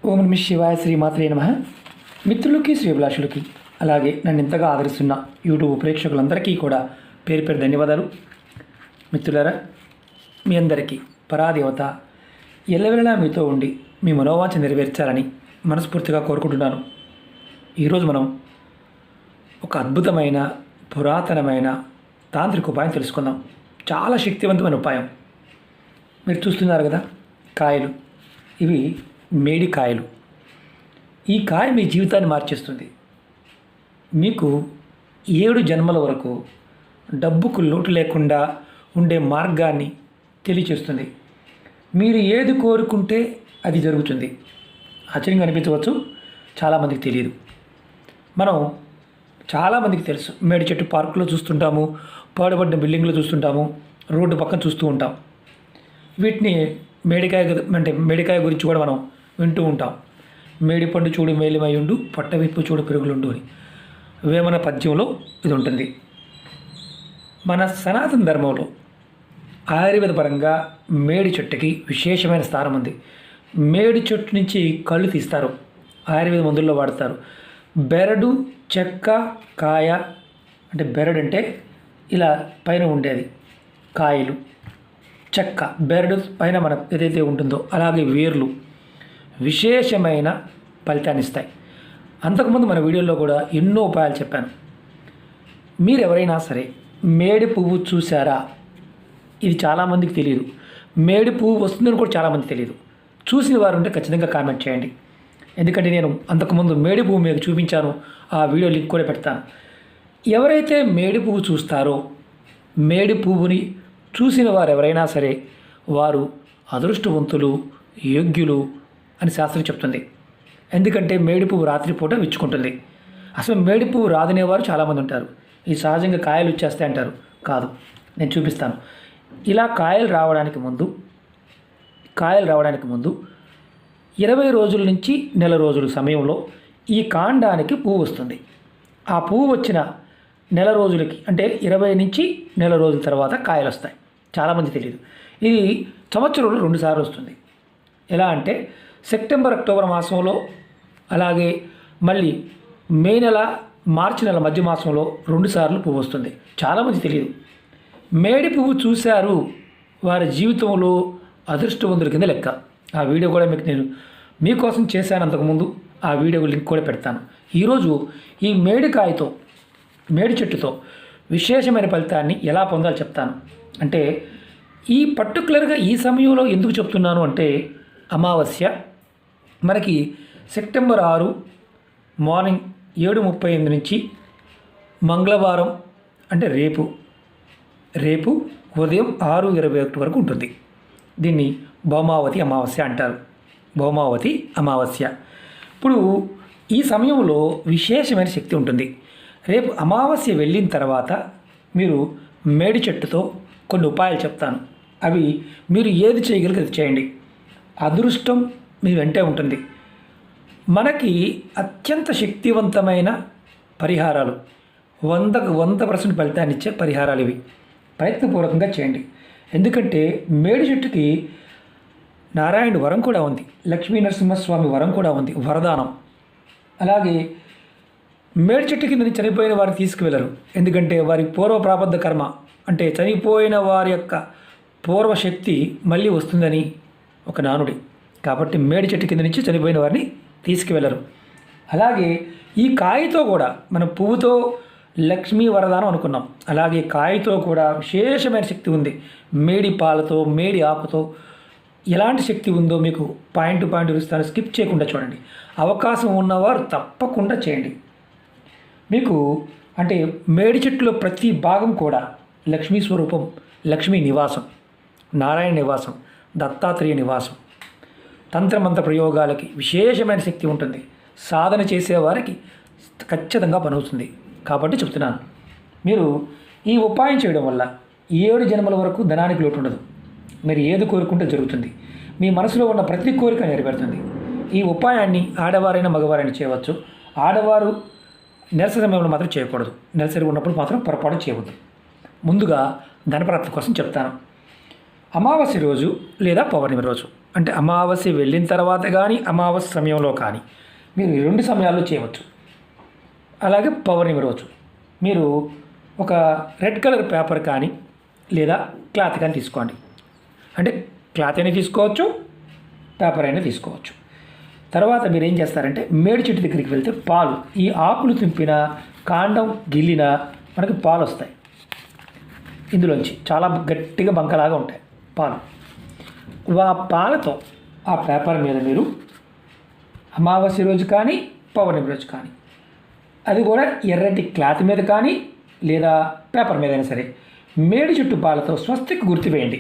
ఓం నమ శివాయ శ్రీమాత్రే నమః. మిత్రులకి శ్రీభిలాషులకి అలాగే నన్ను ఇంతగా ఆదరిస్తున్న యూట్యూబ్ ప్రేక్షకులందరికీ కూడా పేరు పేరు ధన్యవాదాలు. మిత్రులారా, మీ అందరికీ పరాదేవత ఎల్లవేళలా మీతో ఉండి మీ మనోవాంఛ నెరవేర్చాలని మనస్ఫూర్తిగా కోరుకుంటున్నాను. ఈరోజు మనం ఒక అద్భుతమైన పురాతనమైన తాంత్రిక ఉపాయం తెలుసుకుందాం. చాలా శక్తివంతమైన ఉపాయం. మీరు చూస్తున్నారు కదా, కాయలు. ఇవి మేడి కాయలు. ఈ కాయ మీ జీవితాన్ని మార్చేస్తుంది. మీకు 7 జన్మల వరకు డబ్బుకు లోటు లేకుండా ఉండే మార్గాన్ని తెలియచేస్తుంది. మీరు ఏది కోరుకుంటే అది జరుగుతుంది. ఆశ్చర్యంగా అనిపించవచ్చు, చాలామందికి తెలియదు. మనం చాలామందికి తెలుసు, మేడి చెట్టు పార్కులో చూస్తుంటాము, పాడుబడిన బిల్డింగ్లో చూస్తుంటాము, రోడ్డు పక్కన చూస్తూ ఉంటాం. వీటిని మేడికాయ గురించి కూడా మనం వింటూ ఉంటాం. మేడి పండు చూడు మేలిమయుండు, పట్టవిప్పు చూడు పెరుగులుండు అని వేమన పద్యంలో ఇది ఉంటుంది. మన సనాతన ధర్మంలో ఆయుర్వేద పరంగా మేడి చెట్టుకి విశేషమైన స్థానం ఉంది. మేడి చెట్టు నుంచి కళ్ళు తీస్తారు, ఆయుర్వేద మందుల్లో వాడతారు. బెరడు, చెక్క, కాయ, అంటే బెరడు అంటే ఇలా పైన ఉండేది కాయలు, చెక్క, బెరడు పైన మన ఏదైతే ఉంటుందో అలాగే వేర్లు విశేషమైన ఫలితాన్ని ఇస్తాయి. అంతకుముందు మన వీడియోలో కూడా ఎన్నో ఉపాయాలు చెప్పాను. మీరు ఎవరైనా సరే మేడి పువ్వు చూసారా? ఇది చాలామందికి తెలియదు. మేడి పువ్వు వస్తుందని కూడా చాలామంది తెలియదు. చూసిన వారు ఉంటే ఖచ్చితంగా కామెంట్ చేయండి. ఎందుకంటే నేను అంతకుముందు మేడి పువ్వు మీకు చూపించాను, ఆ వీడియో లింక్ కూడా పెడతాను. ఎవరైతే మేడి పువ్వు చూస్తారో, మేడి పువ్వుని చూసిన వారు ఎవరైనా సరే వారు అదృష్టవంతులు, యోగ్యులు అని శాస్త్రం చెప్తుంది. ఎందుకంటే మేడి పువ్వు రాత్రిపూట విచ్చుకుంటుంది. అసలు మేడి పువ్వు రాదనేవారు చాలామంది ఉంటారు. ఈ సహజంగా కాయలు వచ్చేస్తాయి అంటారు. కాదు, నేను చూపిస్తాను. ఇలా కాయలు రావడానికి ముందు 20 రోజుల నుంచి నెల రోజుల సమయంలో ఈ కాండానికి పువ్వు వస్తుంది. ఆ పువ్వు వచ్చిన నెల రోజులకి, అంటే 20 నుంచి నెల రోజుల తర్వాత కాయలు వస్తాయి. చాలామంది తెలియదు. ఇది సంవత్సరంలో 2 సార్లు వస్తుంది. ఎలా అంటే సెప్టెంబర్, అక్టోబర్ మాసంలో, అలాగే మళ్ళీ మే నెల, మార్చి నెల మధ్య మాసంలో 2 సార్లు పువ్వు వస్తుంది. చాలామంది తెలియదు. మేడి పువ్వు చూశారు, వారి జీవితంలో అదృష్టవంతుల కింద లెక్క. ఆ వీడియో కూడా నేను మీకోసం చేశాను అంతకుముందు. ఆ వీడియో లింక్ కూడా పెడతాను. ఈరోజు ఈ మేడి చెట్టుతో విశేషమైన ఫలితాన్ని ఎలా పొందాలో చెప్తాను. అంటే ఈ పర్టికులర్గా ఈ సమయంలో ఎందుకు చెప్తున్నాను అంటే, అమావాస్య మనకి సెప్టెంబర్ 6 మార్నింగ్ 7:38 నుంచి మంగళవారం అంటే రేపు ఉదయం 6:21 వరకు ఉంటుంది. దీన్ని భౌమావతి అమావాస్య అంటారు. భౌమావతి అమావాస్య. ఇప్పుడు ఈ సమయంలో విశేషమైన శక్తి ఉంటుంది. రేపు అమావాస్య వెళ్ళిన తర్వాత మీరు మేడి చెట్టుతో కొన్ని ఉపాయాలు చెప్తాను. అవి మీరు ఏది చేయగలిగితే అది చేయండి. అదృష్టం మీ వెంటే ఉంటుంది. మనకి అత్యంత శక్తివంతమైన పరిహారాలు, 100కు 100% ఫలితాన్ని ఇచ్చే పరిహారాలు ఇవి. ప్రయత్నపూర్వకంగా చేయండి. ఎందుకంటే మేడి చెట్టుకి నారాయణుడి వరం కూడా ఉంది, లక్ష్మీ నరసింహస్వామి వరం కూడా ఉంది, వరదానం. అలాగే మేడి చెట్టు కింద చనిపోయిన వారిని తీసుకువెళ్ళరు. ఎందుకంటే వారి పూర్వ ప్రాబద్ధ కర్మ, అంటే చనిపోయిన వారి యొక్క పూర్వశక్తి మళ్ళీ వస్తుందని ఒక నానుడి. కాబట్టి మేడి చెట్టు కింద నుంచి చనిపోయిన వారిని తీసుకువెళ్ళరు. అలాగే ఈ కాయతో కూడా, మన పువ్వుతో లక్ష్మీ వరదానం అనుకున్నాం, అలాగే కాయతో కూడా విశేషమైన శక్తి ఉంది. మేడి పాలతో, మేడి ఆకుతో ఎలాంటి శక్తి ఉందో మీకు పాయింట్ ఇస్తాను. స్కిప్ చేయకుండా చూడండి. అవకాశం ఉన్నవారు తప్పకుండా చేయండి. మీకు అంటే మేడి చెట్టులో ప్రతి భాగం కూడా లక్ష్మీ స్వరూపం, లక్ష్మీ నివాసం, నారాయణ నివాసం, దత్తాత్రేయ నివాసం. తంత్రమంత్ర ప్రయోగాలకి విశేషమైన శక్తి ఉంటుంది. సాధన చేసేవారికి ఖచ్చితంగా పనవుతుంది. కాబట్టి చెప్తున్నాను, మీరు ఈ ఉపాయం చేయడం వల్ల 7 జన్మల వరకు ధనానికి లోటు ఉండదు. మీరు ఏది కోరుకుంటే జరుగుతుంది. మీ మనసులో ఉన్న ప్రతి కోరిక నెరవేరుతుంది. ఈ ఉపాయాన్ని ఆడవారైనా మగవారైనా చేయవచ్చు. ఆడవారు నెలసరి సమయంలో మాత్రం చేయకూడదు. నెలసరి ఉన్నప్పుడు మాత్రం పొరపాటు చేయవద్దు. ముందుగా ధనప్రాప్తి కోసం చెప్తాను. అమావాస్య రోజు లేదా పౌర్ణమి రోజు అంటే అమావాస్య వెళ్ళిన తర్వాత కానీ అమావాస్య సమయంలో కానీ మీరు ఈ 2 సమయాల్లో చేయవచ్చు. అలాగే పౌర్ణమి రోజు మీరు ఒక రెడ్ కలర్ పేపర్ కానీ లేదా క్లాత్ కానీ తీసుకోండి. అంటే క్లాత్ అయినా తీసుకోవచ్చు, పేపర్ అయినా తీసుకోవచ్చు. తర్వాత మీరు ఏం చేస్తారంటే మేడి చెట్టు దగ్గరికి వెళ్తే పాలు, ఈ ఆకులు తింపిన కాండం గిల్లిన మనకి పాలు వస్తాయి. ఇందులోంచి చాలా గట్టిగా బంకలాగా ఉంటాయి పాలు. ఆ పాలతో ఆ పేపర్ మీద మీరు అమావాస్య రోజు కానీ పౌర్ణమి రోజు కానీ, అది కూడా ఎర్రటి క్లాత్ మీద కానీ లేదా పేపర్ మీద అయినా సరే, మేడి చెట్టు పాలతో స్వస్తిక్ గుర్తు వేయండి.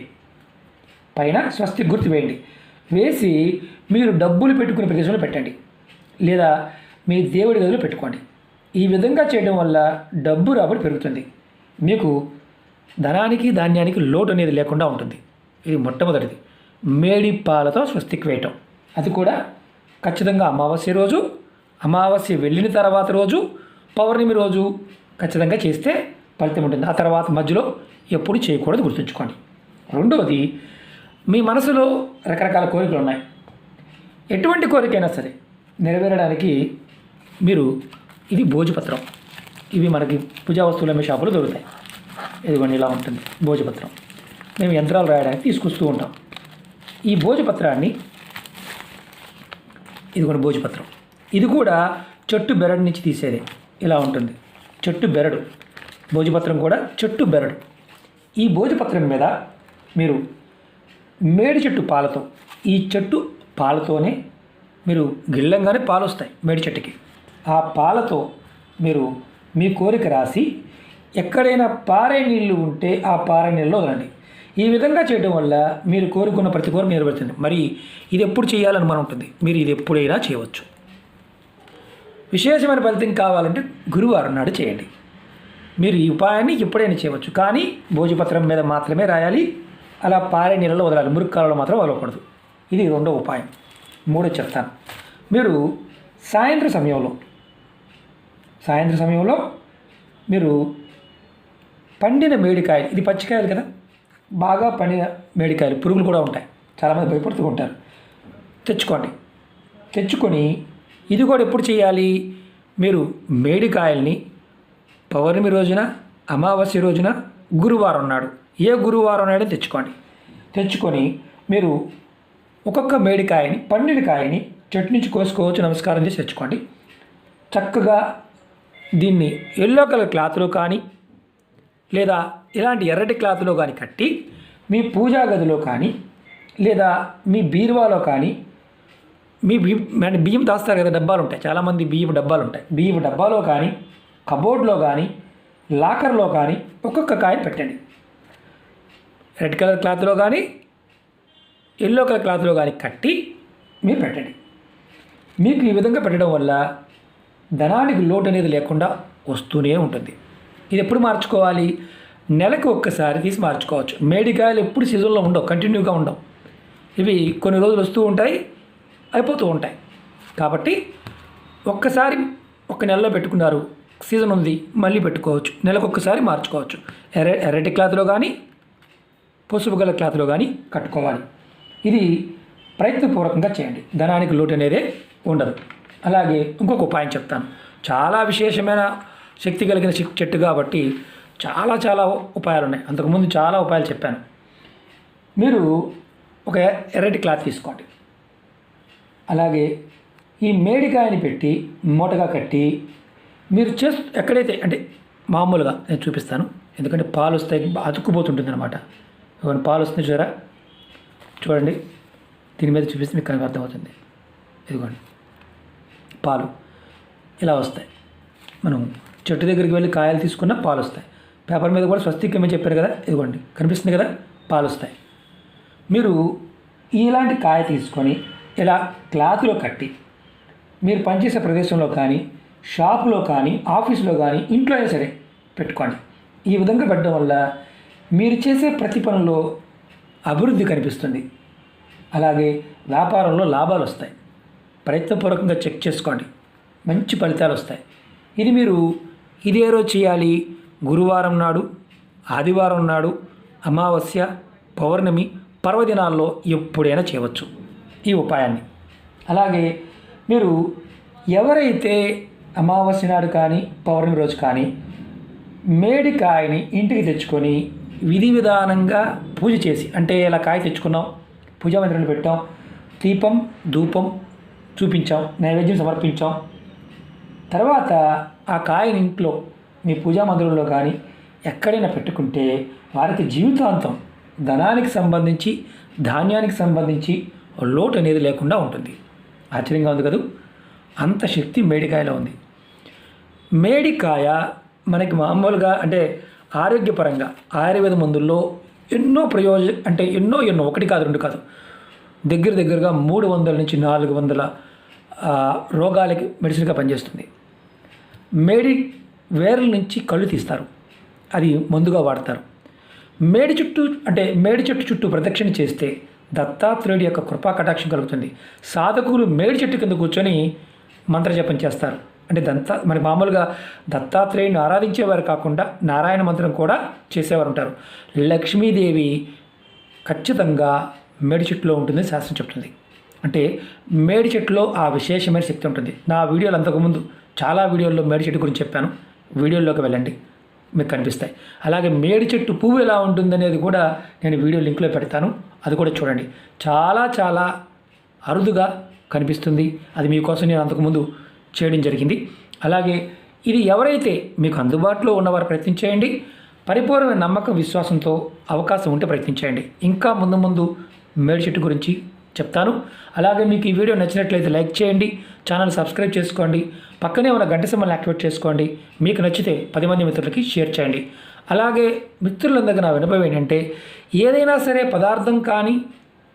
పైన స్వస్తిక్ గుర్తు వేయండి. వేసి మీరు డబ్బులు పెట్టుకునే ప్రదేశంలో పెట్టండి, లేదా మీ దేవుడి గదిలో పెట్టుకోండి. ఈ విధంగా చేయడం వల్ల డబ్బు రాబడి పెరుగుతుంది. మీకు ధనానికి ధాన్యానికి లోటు అనేది లేకుండా ఉంటుంది. ఇది మొట్టమొదటిది, మేడి పాలతో స్వస్తిక్ వేయటం. అది కూడా ఖచ్చితంగా అమావాస్య రోజు, అమావాస్య వెళ్ళిన తర్వాత రోజు, పౌర్ణమి రోజు ఖచ్చితంగా చేస్తే ఫలితం ఉంటుంది. ఆ తర్వాత మధ్యలో ఎప్పుడు చేయకూడదు, గుర్తుంచుకోండి. రెండవది, మీ మనసులో రకరకాల కోరికలు ఉన్నాయి. ఎటువంటి కోరికైనా సరే నెరవేరడానికి మీరు, ఇది భోజపత్రం. ఇవి మనకి పూజా వస్తువులు అమ్మే షాపులో దొరుకుతాయి. ఇదిగోండి ఇలా ఉంటుంది భోజపత్రం. మేము యంత్రాలు రాయడానికి తీసుకొస్తూ ఉంటాం. ఈ భోజపత్రాన్ని, ఇదిగోండి భోజపత్రం, ఇది కూడా చెట్టు బెరడు నుంచి తీసేది. ఇలా ఉంటుంది చెట్టు బెరడు. భోజపత్రం కూడా చెట్టు బెరడు. ఈ భోజపత్రం మీద మీరు మేడి చెట్టు పాలతో, ఈ చెట్టు పాలతోనే మీరు గిల్లంగానే పాలు వస్తాయి మేడి చెట్టుకి. ఆ పాలతో మీరు మీ కోరిక రాసి ఎక్కడైనా పారే నీళ్ళు ఉంటే ఆ పారే నీళ్ళలో వదలండి. ఈ విధంగా చేయడం వల్ల మీరు కోరుకున్న ప్రతి కోరిక నెరవేరుతుంది. మరి ఇది ఎప్పుడు చేయాలని మనం ఉంటుంది, మీరు ఇది ఎప్పుడైనా చేయవచ్చు. విశేషమైన ఫలితం కావాలంటే గురువారం నాడు చేయండి. మీరు ఈ ఉపాయాన్ని ఎప్పుడైనా చేయవచ్చు, కానీ భోజపత్రం మీద మాత్రమే రాయాలి. అలా పారే నీళ్ళలో వదలాలి, మురికి కాలంలో మాత్రం వదలకూడదు. ఇది రెండో ఉపాయం. మూడో చెప్తాను. మీరు సాయంత్రం సమయంలో మీరు పండిన మేడికాయలు, ఇది పచ్చికాయలు కదా, బాగా పండిన మేడికాయలు, పురుగులు కూడా ఉంటాయి, చాలామంది భయపడుతూ ఉంటారు, తెచ్చుకొని ఇది కూడా ఎప్పుడు చేయాలి, మీరు మేడికాయల్ని పౌర్ణమి రోజున, అమావాస్య రోజున, గురువారం నాడు, ఏ గురువారం నాడు తెచ్చుకొని మీరు ఒక్కొక్క మేడికాయని, పండిన కాయని చెట్టు నుంచి కోసుకోవచ్చు, నమస్కారం చేసి తెచ్చుకోండి. చక్కగా దీన్ని ఎల్లో కలర్ క్లాత్లో కానీ లేదా ఇలాంటి ఎర్రటి క్లాత్లో కానీ కట్టి మీ పూజా గదిలో కానీ లేదా మీ బీరువాలో కానీ, మీ బియ్యం దాస్తారు కదా డబ్బాలు ఉంటాయి, చాలామంది బియ్యం డబ్బాలు ఉంటాయి, బియ్యం డబ్బాలో కానీ, కబోర్డ్లో కానీ, లాకర్లో కానీ ఒక్కొక్క కాయని పెట్టండి. రెడ్ కలర్ క్లాత్లో కానీ ఎల్లో కలర్ క్లాత్లో కానీ కట్టి మీరు పెట్టండి. మీకు ఈ విధంగా పెట్టడం వల్ల ధనానికి లోటు అనేది లేకుండా వస్తూనే ఉంటుంది. ఇది ఎప్పుడు మార్చుకోవాలి, నెలకు ఒక్కసారి తీసి మార్చుకోవచ్చు. మేడికాయలు ఎప్పుడు సీజన్లో ఉండవు, కంటిన్యూగా ఉండవు. ఇవి కొన్ని రోజులు వస్తూ ఉంటాయి, అయిపోతూ ఉంటాయి. కాబట్టి ఒక్కసారి ఒక నెలలో పెట్టుకున్నారు, సీజన్ ఉంది, మళ్ళీ పెట్టుకోవచ్చు. నెలకు ఒక్కసారి మార్చుకోవచ్చు. ఎర్రటి క్లాత్లో కానీ పసుపు గల క్లాత్లో కానీ కట్టుకోవాలి. ఇది ప్రయత్నపూర్వకంగా చేయండి, ధనానికి లోటు అనేదే ఉండదు. అలాగే ఇంకొక ఉపాయం చెప్తాను. చాలా విశేషమైన శక్తి కలిగిన చెట్టు కాబట్టి చాలా ఉపాయాలు ఉన్నాయి. అంతకుముందు చాలా ఉపాయాలు చెప్పాను. మీరు ఒక ఎర్రటి క్లాత్ తీసుకోండి. అలాగే ఈ మేడికాయని పెట్టి మూటగా కట్టి మీరు ఎక్కడైతే, అంటే మామూలుగా నేను చూపిస్తాను, ఎందుకంటే పాలు వస్తాయి, అతుక్కుపోతుంటుంది అనమాట. పాలు వస్తుంది చూడండి, దీని మీద చూపిస్తే మీకు అర్థమవుతుంది. ఇదిగోండి పాలు ఇలా వస్తాయి. మనం చెట్టు దగ్గరికి వెళ్ళి కాయలు తీసుకున్న పాలు వస్తాయి. పేపర్ మీద కూడా స్వస్తిక్ ఏమని చెప్పారు కదా, ఇదిగోండి కనిపిస్తుంది కదా, పాలు వస్తాయి. మీరు ఇలాంటి కాయ తీసుకొని ఇలా క్లాత్లో కట్టి మీరు పనిచేసే ప్రదేశంలో కానీ, షాపులో కానీ, ఆఫీసులో కానీ, ఇంట్లో అయినా సరే పెట్టుకోండి. ఈ విధంగా పెట్టడం వల్ల మీరు చేసే ప్రతి పనిలో అభివృద్ధి కనిపిస్తుంది. అలాగే వ్యాపారంలో లాభాలు వస్తాయి. ప్రయత్నపూర్వకంగా చెక్ చేసుకోండి, మంచి ఫలితాలు వస్తాయి. ఇది మీరు ఇదే రోజు చేయాలి, గురువారం నాడు, ఆదివారం నాడు, అమావాస్య, పౌర్ణమి, పర్వదినాల్లో ఎప్పుడైనా చేయవచ్చు. ఈ ఉపాయాన్ని. అలాగే మీరు ఎవరైతే అమావాస్య నాడు కానీ పౌర్ణమి రోజు కానీ మేడికాయని ఇంటికి తెచ్చుకొని విధి విధానంగా పూజ చేసి, అంటే ఇలా కాయ తెచ్చుకున్నాం, పూజా మందిరంలో పెట్టాం, దీపం ధూపం చూపించాం, నైవేద్యం సమర్పించాం, తర్వాత ఆ కాయని ఇంట్లో మీ పూజా మందిరంలో కానీ ఎక్కడైనా పెట్టుకుంటే వారికి జీవితాంతం ధనానికి సంబంధించి ధాన్యానికి సంబంధించి లోటు అనేది లేకుండా ఉంటుంది. ఆశ్చర్యంగా ఉంది కదా, అంత శక్తి మేడికాయలో ఉంది. మేడికాయ మనకి మామూలుగా అంటే ఆరోగ్యపరంగా ఆయుర్వేద మందుల్లో ఎన్నో అంటే ఎన్నో ఒకటి కాదు రెండు కాదు, దగ్గరగా 300 నుంచి 400 రోగాలకి మెడిసిన్గా పనిచేస్తుంది. మేడి వేర్ల నుంచి కళ్ళు తీస్తారు, అది మందుగా వాడతారు. మేడి చెట్టు చుట్టూ ప్రదక్షిణ చేస్తే దత్తాత్రేయుడి యొక్క కృపా కటాక్షం కలుగుతుంది. సాధకులు మేడి చెట్టు కింద కూర్చొని మంత్రజపం చేస్తారు. అంటే మరి మామూలుగా దత్తాత్రేయుని ఆరాధించేవారు కాకుండా నారాయణ మంత్రం కూడా చేసేవారు ఉంటారు. లక్ష్మీదేవి ఖచ్చితంగా మేడి చెట్టులో ఉంటుందని శాస్త్రం చెప్తుంది. అంటే మేడి చెట్టులో ఆ విశేషమైన శక్తి ఉంటుంది. నా వీడియోలు అంతకుముందు చాలా వీడియోల్లో మేడి చెట్టు గురించి చెప్పాను, వీడియోల్లోకి వెళ్ళండి, మీకు కనిపిస్తాయి. అలాగే మేడి చెట్టు పువ్వు ఎలా ఉంటుందనేది కూడా నేను వీడియో లింక్లో పెడతాను, అది కూడా చూడండి. చాలా చాలా అరుదుగా కనిపిస్తుంది. అది మీకోసం నేను అంతకుముందు చేయడం జరిగింది. అలాగే ఇది ఎవరైతే మీకు అందుబాటులో ఉన్నవారు ప్రయత్నించేయండి. పరిపూర్ణమైన నమ్మకం విశ్వాసంతో అవకాశం ఉంటే ప్రయత్నించేయండి. ఇంకా ముందు మేడి చెట్టు గురించి చెప్తాను. అలాగే మీకు ఈ వీడియో నచ్చినట్లయితే లైక్ చేయండి, ఛానల్ సబ్స్క్రైబ్ చేసుకోండి, పక్కనే ఉన్న గంట సింబల్ని యాక్టివేట్ చేసుకోండి. మీకు నచ్చితే 10 మంది మిత్రులకి షేర్ చేయండి. అలాగే మిత్రులందరికీ నా వినపం ఏంటంటే, ఏదైనా సరే పదార్థం కానీ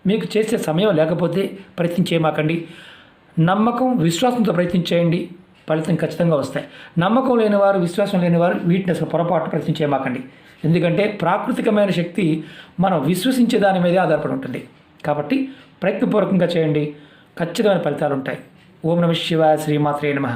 మీకు చేసే సమయం లేకపోతే ప్రయత్నించేయమాకండి. నమ్మకం విశ్వాసంతో ప్రయత్నించేయండి, ఫలితం ఖచ్చితంగా వస్తాయి. నమ్మకం లేనివారు విశ్వాసం లేనివారు వీటిని అసలు పొరపాటు ప్రయత్నించేయమాకండి. ఎందుకంటే ప్రాకృతికమైన శక్తి మనం విశ్వసించే దాని మీదే ఆధారపడి ఉంటుంది. కాబట్టి ప్రయత్నపూర్వకంగా చేయండి, ఖచ్చితమైన ఫలితాలు ఉంటాయి. ఓం నమః శివాయ, శ్రీమాత్రే నమః.